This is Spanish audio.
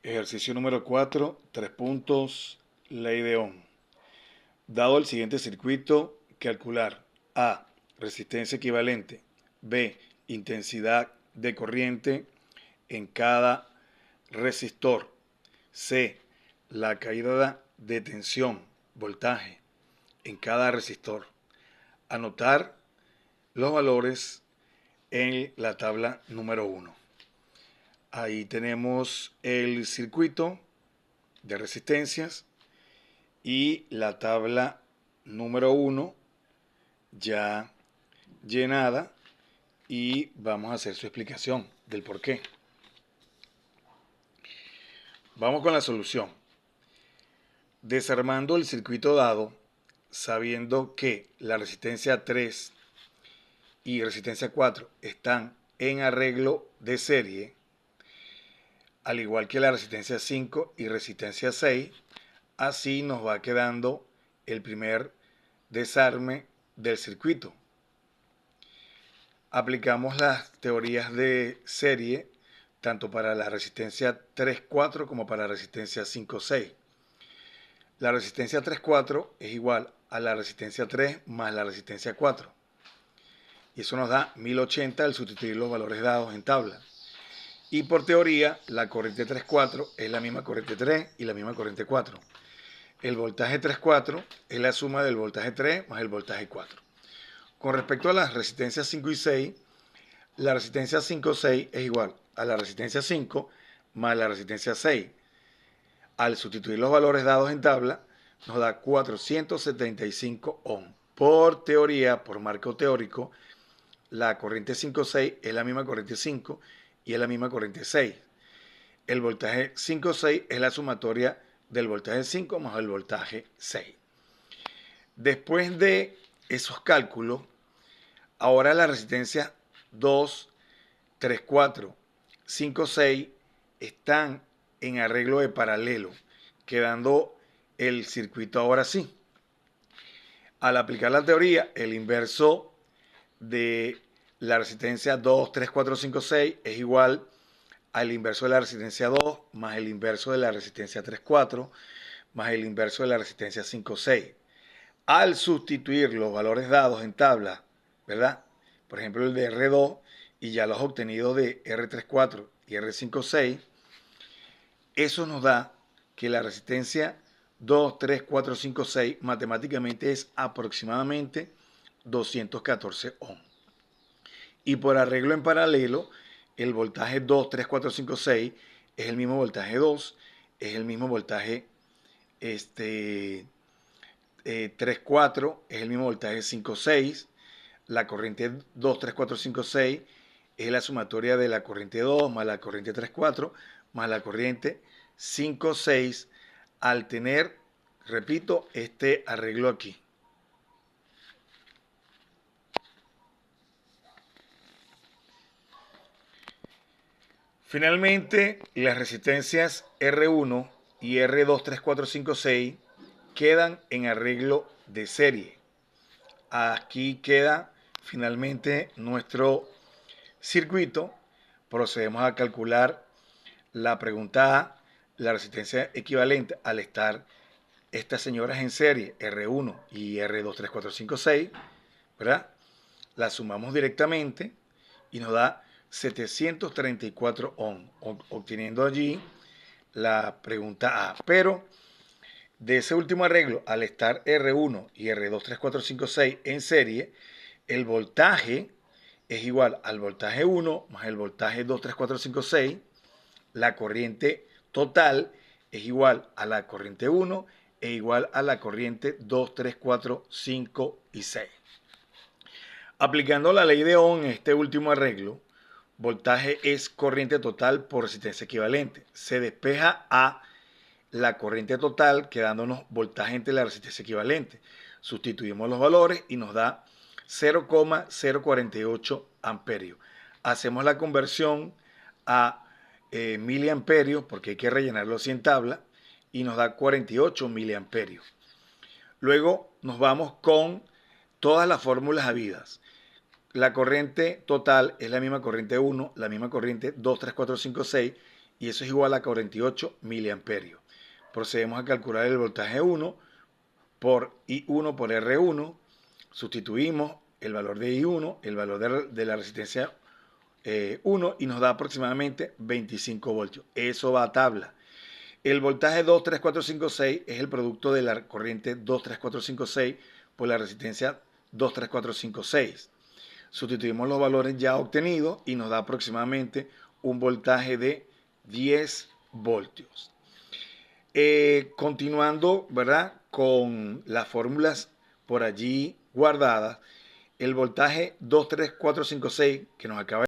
Ejercicio número 4, 3 puntos, ley de Ohm. Dado el siguiente circuito, calcular A, resistencia equivalente, B, intensidad de corriente en cada resistor, C, la caída de tensión, voltaje, en cada resistor. Anotar los valores en la tabla número 1. Ahí tenemos el circuito de resistencias y la tabla número 1 ya llenada, y vamos a hacer su explicación del por qué. Vamos con la solución. Desarmando el circuito dado, sabiendo que la resistencia 3 y resistencia 4 están en arreglo de serie, al igual que la resistencia 5 y resistencia 6, así nos va quedando el primer desarme del circuito. Aplicamos las teorías de serie tanto para la resistencia 3,4 como para la resistencia 5,6. La resistencia 3,4 es igual a la resistencia 3 más la resistencia 4. Y eso nos da 1080 al sustituir los valores dados en tabla. Y por teoría, la corriente 3,4 es la misma corriente 3 y la misma corriente 4. El voltaje 3,4 es la suma del voltaje 3 más el voltaje 4. Con respecto a las resistencias 5 y 6, la resistencia 5,6 es igual a la resistencia 5 más la resistencia 6. Al sustituir los valores dados en tabla, nos da 475 ohm. Por teoría, por marco teórico, la corriente 5,6 es la misma corriente 5 y es la misma corriente 6. El voltaje 5,6 es la sumatoria del voltaje 5 más el voltaje 6. Después de esos cálculos, ahora las resistencias 2, 3, 4, 5, 6 están en arreglo de paralelo, quedando el circuito ahora sí. Al aplicar la teoría, el inverso de la resistencia 2, 3, 4, 5, 6 es igual al inverso de la resistencia 2 más el inverso de la resistencia 3, 4 más el inverso de la resistencia 5, 6. Al sustituir los valores dados en tabla, ¿verdad? Por ejemplo, el de R2 y ya los obtenidos de R34 y R56, eso nos da que la resistencia 2, 3, 4, 5, 6 matemáticamente es aproximadamente 214 ohm. Y por arreglo en paralelo, el voltaje 2, 3, 4, 5, 6 es el mismo voltaje 2, es el mismo voltaje 3, 4, es el mismo voltaje 5, 6. La corriente 2, 3, 4, 5, 6 es la sumatoria de la corriente 2 más la corriente 3, 4 más la corriente 5, 6, al tener, repito, este arreglo aquí. Finalmente, las resistencias R1 y R2, 3, 4, 5, 6 quedan en arreglo de serie. Aquí queda finalmente nuestro circuito. Procedemos a calcular la pregunta A, la resistencia equivalente al estar estas señoras en serie R1 y R2, 3, 4, 5, 6, ¿verdad? La sumamos directamente y nos da 734 ohm, obteniendo allí la pregunta A. Pero de ese último arreglo, al estar R1 y R2, 3, 4, 5, 6 en serie, el voltaje es igual al voltaje 1 más el voltaje 2, 3, 4, 5, 6. La corriente total es igual a la corriente 1 e igual a la corriente 2, 3, 4, 5 y 6. Aplicando la ley de Ohm en este último arreglo, voltaje es corriente total por resistencia equivalente. Se despeja a la corriente total quedándonos voltaje entre la resistencia equivalente. Sustituimos los valores y nos da 0,048 amperios. Hacemos la conversión a miliamperios porque hay que rellenarlo así en tabla y nos da 48 miliamperios. Luego nos vamos con todas las fórmulas habidas. La corriente total es la misma corriente 1, la misma corriente 2, 3, 4, 5, 6 y eso es igual a 48 miliamperios. Procedemos a calcular el voltaje 1 por I1 por R1. Sustituimos el valor de I1, el valor de la resistencia 1 y nos da aproximadamente 25 voltios. Eso va a tabla. El voltaje 23456 es el producto de la corriente 23456 por la resistencia 23456. Sustituimos los valores ya obtenidos y nos da aproximadamente un voltaje de 10 voltios. Continuando, ¿verdad?, con las fórmulas por allí guardadas, el voltaje 23456 que nos acaba de